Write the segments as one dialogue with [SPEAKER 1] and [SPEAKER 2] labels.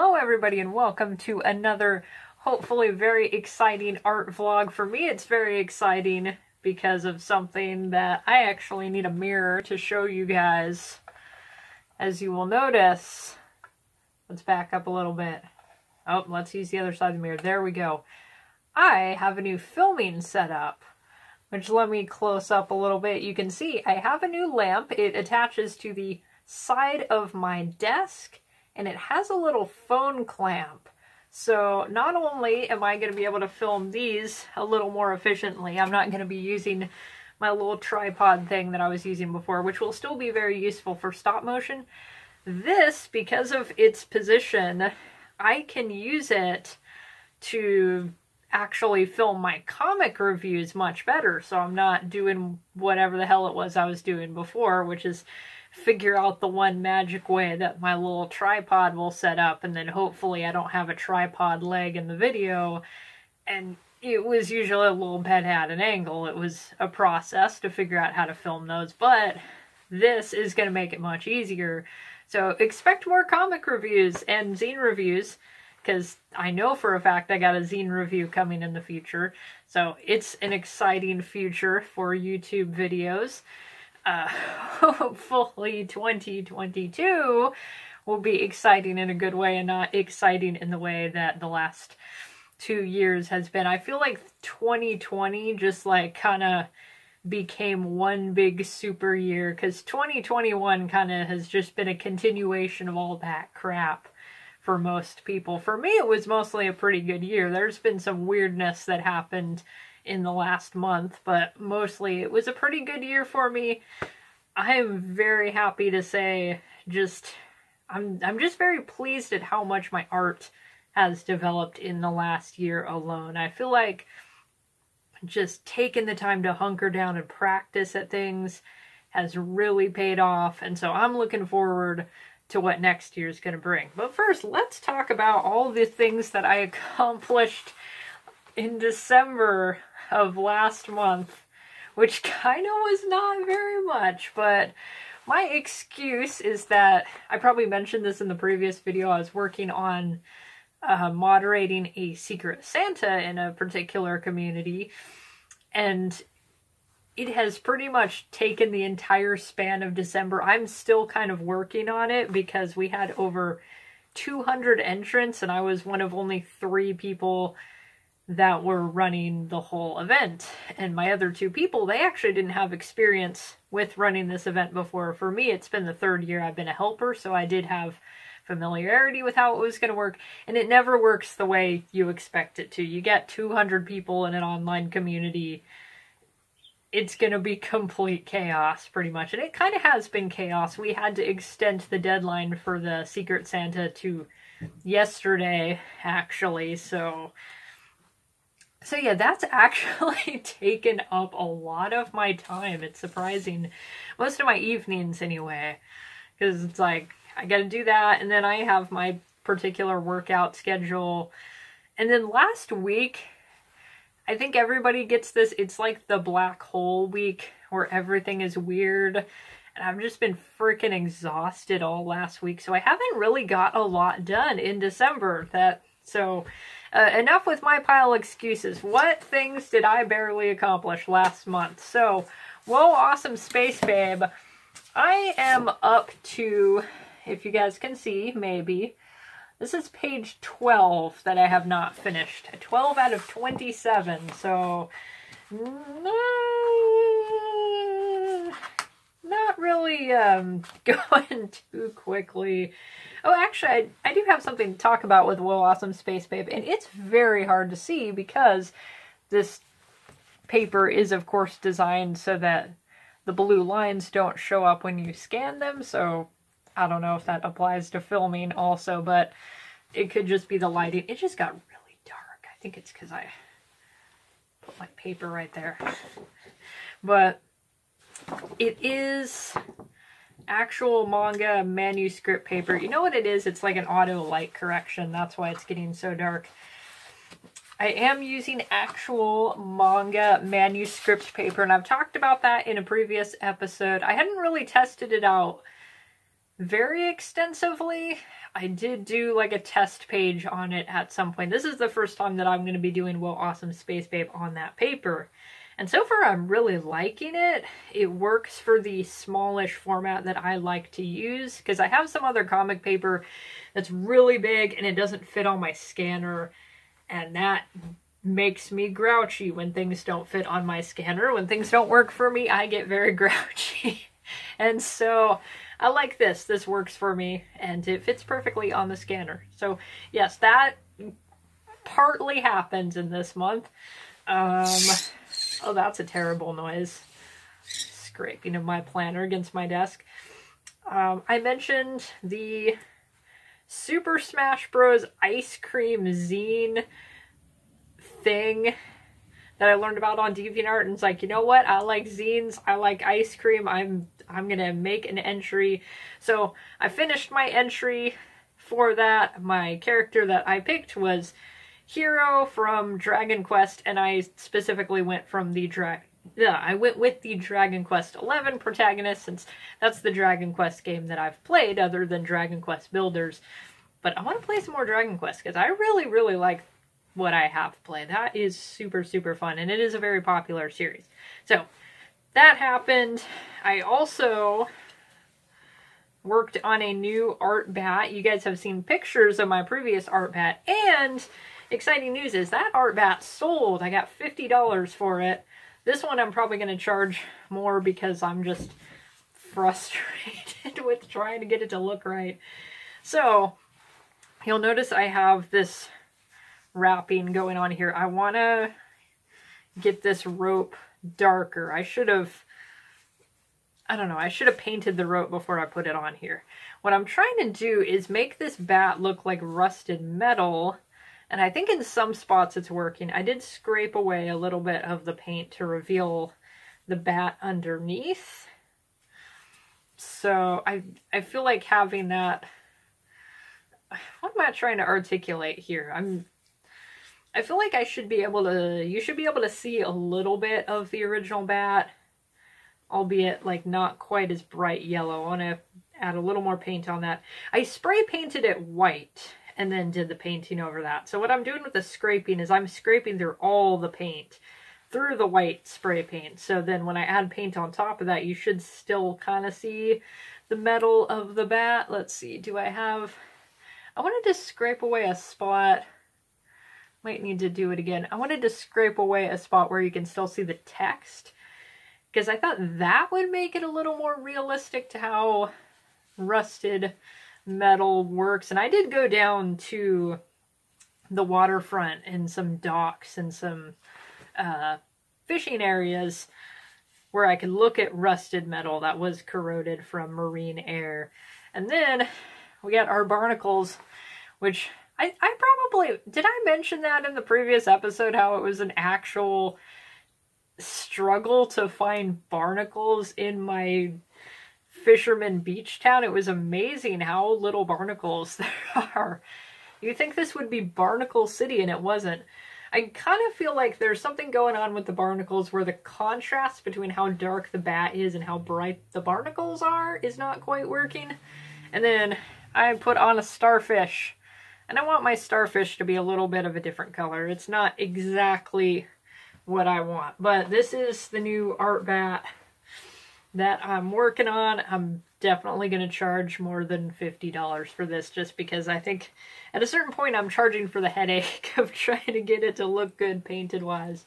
[SPEAKER 1] Hello everybody and welcome to another hopefully very exciting art vlog. For me it's very exciting because of something that I actually need a mirror to show you guys. As you will notice, let's back up a little bit. Oh, let's use the other side of the mirror. There we go. I have a new filming setup, which let me close up a little bit. You can see I have a new lamp. It attaches to the side of my desk and it has a little phone clamp. So not only am I going to be able to film these a little more efficiently, I'm not going to be using my little tripod thing that I was using before, which will still be very useful for stop motion. This, because of its position, I can use it to actually film my comic reviews much better, so I'm not doing whatever the hell it was I was doing before, which is figure out the one magic way that my little tripod will set up, and then hopefully I don't have a tripod leg in the video. And it was usually a little bit at an angle. It was a process to figure out how to film those, but this is going to make it much easier. So expect more comic reviews and zine reviews, because I know for a fact I got a zine review coming in the future. So it's an exciting future for YouTube videos. Hopefully 2022 will be exciting in a good way and not exciting in the way that the last 2 years has been. I feel like 2020 just like kind of became one big super year, because 2021 kind of has just been a continuation of all that crap for most people. For me, it was mostly a pretty good year. There's been some weirdness that happened in the last month, but mostly it was a pretty good year for me. I am very happy to say I'm just very pleased at how much my art has developed in the last year alone. I feel like just taking the time to hunker down and practice at things has really paid off, and so I'm looking forward to what next year is going to bring. But first, let's talk about all the things that I accomplished in December of last month, which kind of was not very much, but my excuse is that, I probably mentioned this in the previous video, I was working on moderating a Secret Santa in a particular community, and it has pretty much taken the entire span of December. I'm still kind of working on it because we had over 200 entrants and I was one of only 3 people that were running the whole event. And my other 2 people, they actually didn't have experience with running this event before. For me, it's been the 3rd year I've been a helper, so I did have familiarity with how it was going to work, and it never works the way you expect it to. You get 200 people in an online community, it's going to be complete chaos, pretty much. And it kind of has been chaos. We had to extend the deadline for the Secret Santa to yesterday, actually, so yeah, that's actually taken up a lot of my time. It's surprising. Most of my evenings, anyway. Because it's like, I gotta do that, and then I have my particular workout schedule. And then last week, I think everybody gets this, it's like the black hole week, where everything is weird. And I've just been freaking exhausted all last week, so I haven't really got a lot done in December. Enough with my pile of excuses. What things did I barely accomplish last month? So, whoa, awesome Space Babe. I am up to, if you guys can see, maybe, this is page 12 that I have not finished. 12 out of 27, so not really going too quickly. Oh, actually, I do have something to talk about with Whoa Awesome Space Babe, and it's very hard to see because this paper is, of course, designed so that the blue lines don't show up when you scan them, so I don't know if that applies to filming also, but it could just be the lighting. It just got really dark. I think it's because I put my paper right there. But it is actual manga manuscript paper. You know what it is? It's like an auto light correction. That's why it's getting so dark. I am using actual manga manuscript paper, and I've talked about that in a previous episode. I hadn't really tested it out very extensively. I did do like a test page on it at some point. This is the first time that I'm going to be doing Whoa Awesome Space Babe on that paper. And so far I'm really liking it. It works for the smallish format that I like to use, because I have some other comic paper that's really big and it doesn't fit on my scanner, and that makes me grouchy when things don't fit on my scanner. When things don't work for me, I get very grouchy. And so I like this. This works for me and it fits perfectly on the scanner. So yes, that partly happens in this month. Oh, that's a terrible noise. Scraping of my planner against my desk. I mentioned the Super Smash Bros. Ice cream zine thing that I learned about on DeviantArt, and it's like, you know what? I like zines. I like ice cream. I'm gonna make an entry. So I finished my entry for that. My character that I picked was Hero from Dragon Quest, and I specifically went from the I went with the Dragon Quest XI protagonist, since that's the Dragon Quest game that I've played other than Dragon Quest Builders. But I want to play some more Dragon Quest because I really, really like what I have played. That is super, super fun, and it is a very popular series. So that happened. I also worked on a new art bat. You guys have seen pictures of my previous art bat, and exciting news is that art bat sold. I got $50 for it. This one I'm probably going to charge more because I'm just frustrated with trying to get it to look right. So you'll notice I have this wrapping going on here. I want to get this rope darker. I should have painted the rope before I put it on here. What I'm trying to do is make this bat look like rusted metal, and I think in some spots it's working. I did scrape away a little bit of the paint to reveal the bat underneath. So I feel like having that... What am I trying to articulate here? I feel like you should be able to see a little bit of the original bat, albeit like not quite as bright yellow. I want to add a little more paint on that. I spray painted it white and then did the painting over that. So what I'm doing with the scraping is I'm scraping through all the paint through the white spray paint. So then when I add paint on top of that, you should still kind of see the metal of the bat. Let's see, I wanted to scrape away a spot. Might need to do it again. I wanted to scrape away a spot where you can still see the text, because I thought that would make it a little more realistic to how rusted metal works. And I did go down to the waterfront and some docks and some fishing areas where I could look at rusted metal that was corroded from marine air. And then we got our barnacles, which I probably... Did I mention that in the previous episode, how it was an actual struggle to find barnacles in my fisherman beach town? It was amazing how little barnacles there are. You'd think this would be Barnacle City, and it wasn't. I kind of feel like there's something going on with the barnacles where the contrast between how dark the bat is and how bright the barnacles are is not quite working. And then I put on a starfish, and I want my starfish to be a little bit of a different color. It's not exactly what I want, but this is the new art bat that I'm working on. I'm definitely going to charge more than $50 for this, just because I think at a certain point I'm charging for the headache of trying to get it to look good painted wise.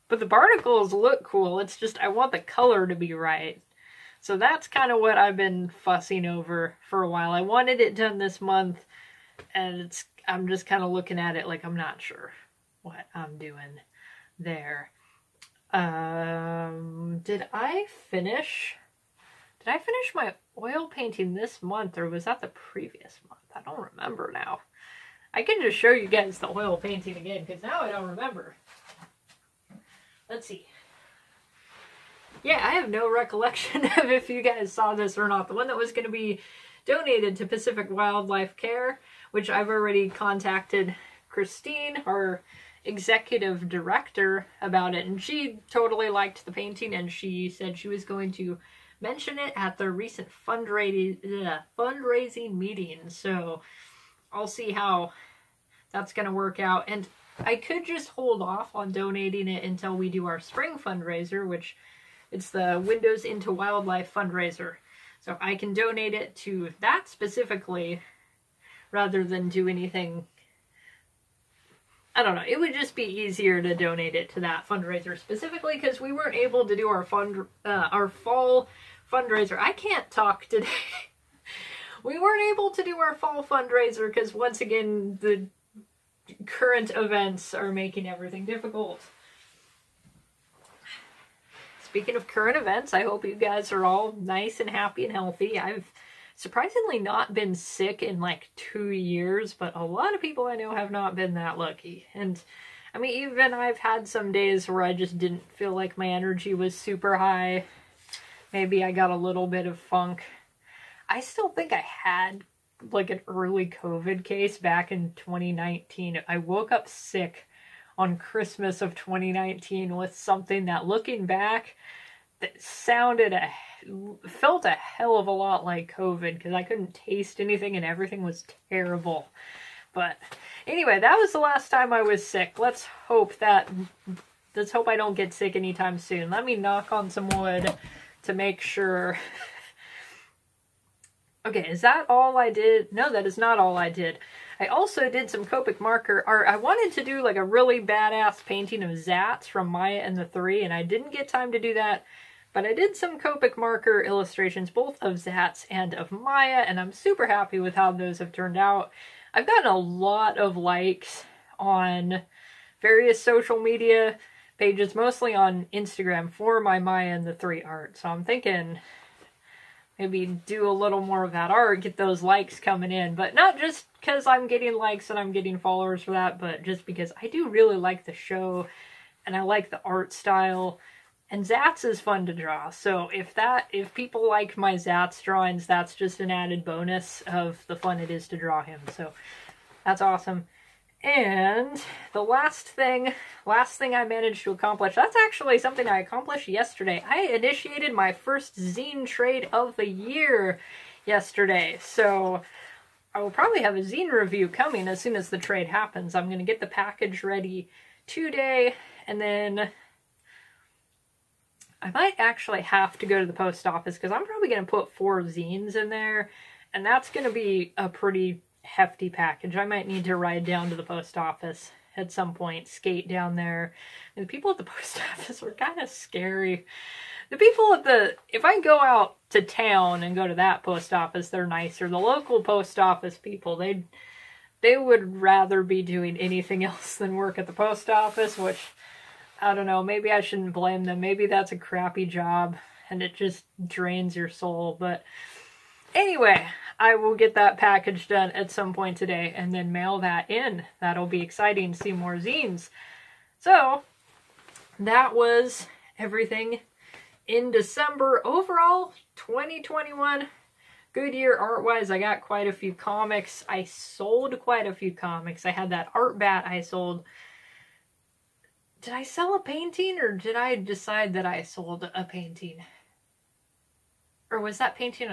[SPEAKER 1] But the barnacles look cool. It's just I want the color to be right. So that's kind of what I've been fussing over for a while. I wanted it done this month, and I'm just kind of looking at it like I'm not sure what I'm doing there. Did I finish my oil painting this month, or was that the previous month? I don't remember now. I can just show you guys the oil painting again, because now I don't remember. Let's see. Yeah, I have no recollection of if you guys saw this or not. The one that was going to be donated to Pacific Wildlife Care, which I've already contacted Christine, our executive director, about it, and she totally liked the painting, and she said she was going to mention it at the recent fundraising meeting. So I'll see how that's going to work out. And I could just hold off on donating it until we do our spring fundraiser, which it's the Windows into Wildlife fundraiser. So I can donate it to that specifically rather than do anything. I don't know. It would just be easier to donate it to that fundraiser specifically because we weren't able to do our fall fundraiser. I can't talk today. We weren't able to do our fall fundraiser because once again the current events are making everything difficult. Speaking of current events, I hope you guys are all nice and happy and healthy. I've surprisingly not been sick in like 2 years, but a lot of people I know have not been that lucky. And I mean, even I've had some days where I just didn't feel like my energy was super high. Maybe I got a little bit of funk. I still think I had like an early COVID case back in 2019. I woke up sick on Christmas of 2019 with something that, looking back, that felt a hell of a lot like COVID because I couldn't taste anything and everything was terrible. But anyway, that was the last time I was sick. Let's hope I don't get sick anytime soon. Let me knock on some wood to make sure. Okay, is that all I did? No, that is not all I did. I also did some Copic marker art. I wanted to do like a really badass painting of Zats from Maya and the Three, and I didn't get time to do that. But I did some Copic marker illustrations, both of Zats and of Maya, and I'm super happy with how those have turned out. I've gotten a lot of likes on various social media pages, mostly on Instagram, for my Maya and the Three art. So I'm thinking maybe do a little more of that art, get those likes coming in. But not just because I'm getting likes and I'm getting followers for that, but just because I do really like the show and I like the art style. And Zats is fun to draw, so if people like my Zats drawings, that's just an added bonus of the fun it is to draw him. So that's awesome. And the last thing I managed to accomplish, that's actually something I accomplished yesterday. I initiated my first zine trade of the year yesterday, so I will probably have a zine review coming as soon as the trade happens. I'm going to get the package ready today, and then I might actually have to go to the post office because I'm probably going to put 4 zines in there, and that's going to be a pretty hefty package. I might need to ride down to the post office at some point, skate down there. And the people at the post office are kind of scary. The people if I go out to town and go to that post office, they're nicer. The local post office people, they would rather be doing anything else than work at the post office, which, I don't know, maybe I shouldn't blame them. Maybe that's a crappy job and it just drains your soul. But anyway, I will get that package done at some point today and then mail that in. That'll be exciting to see more zines. So that was everything in December. Overall, 2021, good year art-wise. I got quite a few comics. I sold quite a few comics. I had that art bat I sold. Did I sell a painting, or did I decide that I sold a painting? Or was that painting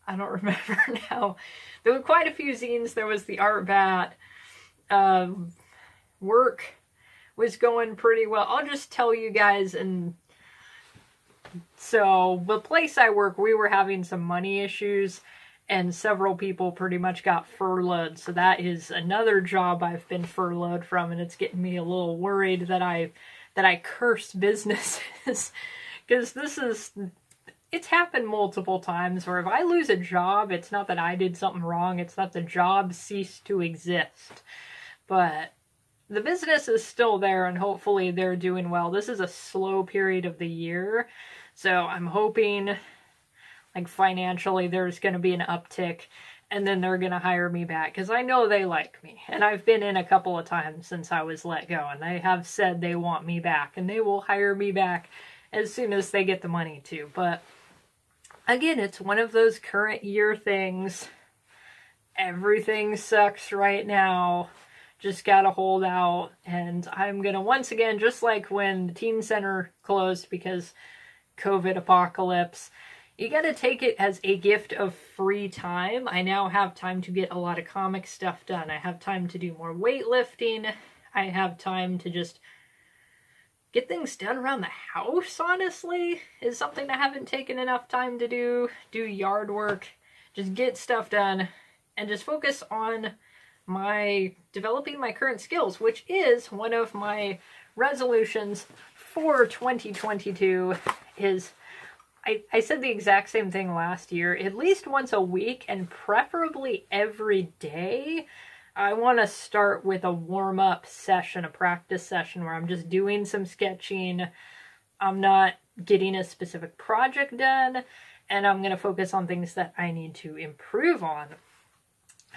[SPEAKER 1] I don't remember now. There were quite a few zines. There was the art bat. Work was going pretty well. I'll just tell you guys. And so the place I work, we were having some money issues, and several people pretty much got furloughed. So that is another job I've been furloughed from, and it's getting me a little worried that I curse businesses because it's happened multiple times where if I lose a job, it's not that I did something wrong, it's that the job ceased to exist. But the business is still there, and hopefully they're doing well. This is a slow period of the year, so I'm hoping, like, financially there's going to be an uptick, and then they're going to hire me back, because I know they like me, and I've been in a couple of times since I was let go, and they have said they want me back, and they will hire me back as soon as they get the money to. But again, it's one of those current year things. Everything sucks right now. Just gotta hold out. And I'm gonna, once again, just like when the teen center closed because COVID apocalypse, you gotta take it as a gift of free time. I now have time to get a lot of comic stuff done. I have time to do more weightlifting. I have time to just get things done around the house, honestly, is something I haven't taken enough time to do. Do yard work, just get stuff done, and just focus on developing my current skills, which is one of my resolutions for 2022 is, I said the exact same thing last year, at least once a week and preferably every day. I want to start with a warm-up session, a practice session where I'm just doing some sketching. I'm not getting a specific project done, and I'm going to focus on things that I need to improve on.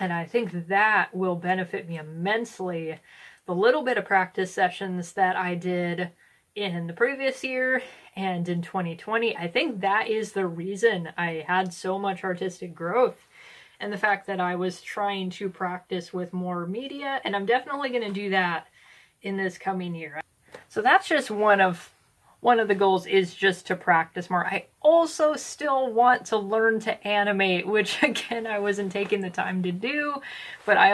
[SPEAKER 1] And I think that will benefit me immensely. The little bit of practice sessions that I did in the previous year and in 2020, I think that is the reason I had so much artistic growth. And the fact that I was trying to practice with more media, and I'm definitely going to do that in this coming year. So that's just one of the goals, is just to practice more. I also still want to learn to animate, which again, I wasn't taking the time to do, but I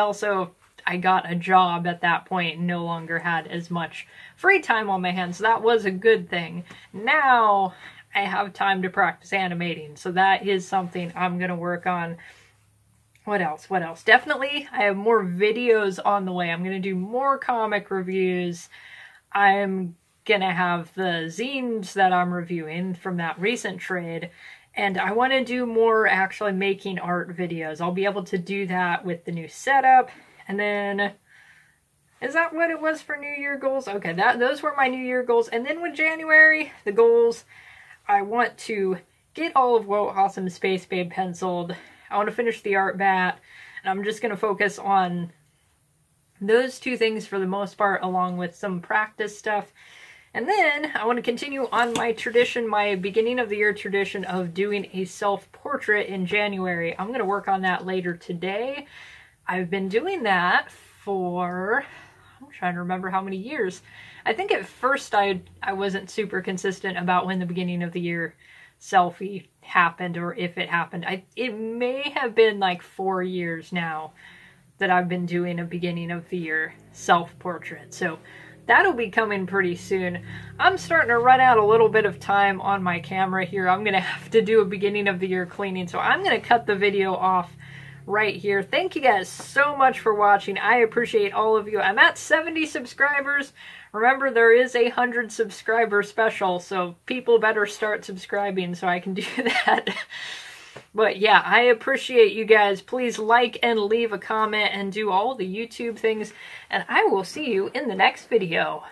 [SPEAKER 1] got a job at that point and no longer had as much free time on my hands. So that was a good thing. Now I have time to practice animating, so that is something I'm going to work on. What else? Definitely, I have more videos on the way. I'm going to do more comic reviews. I'm going to have the zines that I'm reviewing from that recent trade. And I want to do more actually making art videos. I'll be able to do that with the new setup. And then, is that what it was for New Year goals? Okay, those were my New Year goals. And then with January, the goals, I want to get all of Whoa Awesome Space Babe penciled. I want to finish the art bat, and I'm just going to focus on those two things for the most part, along with some practice stuff. And then I want to continue on my tradition, my beginning of the year tradition of doing a self-portrait in January. I'm going to work on that later today. I've been doing that for, I'm trying to remember how many years. I think at first I wasn't super consistent about when the beginning of the year selfie happened, or if it happened. It may have been like 4 years now that I've been doing a beginning of the year self-portrait. So that'll be coming pretty soon. I'm starting to run out a little bit of time on my camera here. I'm going to have to do a beginning of the year cleaning, so I'm going to cut the video off right here. Thank you guys so much for watching. I appreciate all of you. I'm at 70 subscribers. Remember, there is a 100 subscriber special, so people better start subscribing so I can do that. But yeah, I appreciate you guys. Please like and leave a comment and do all the YouTube things, and I will see you in the next video.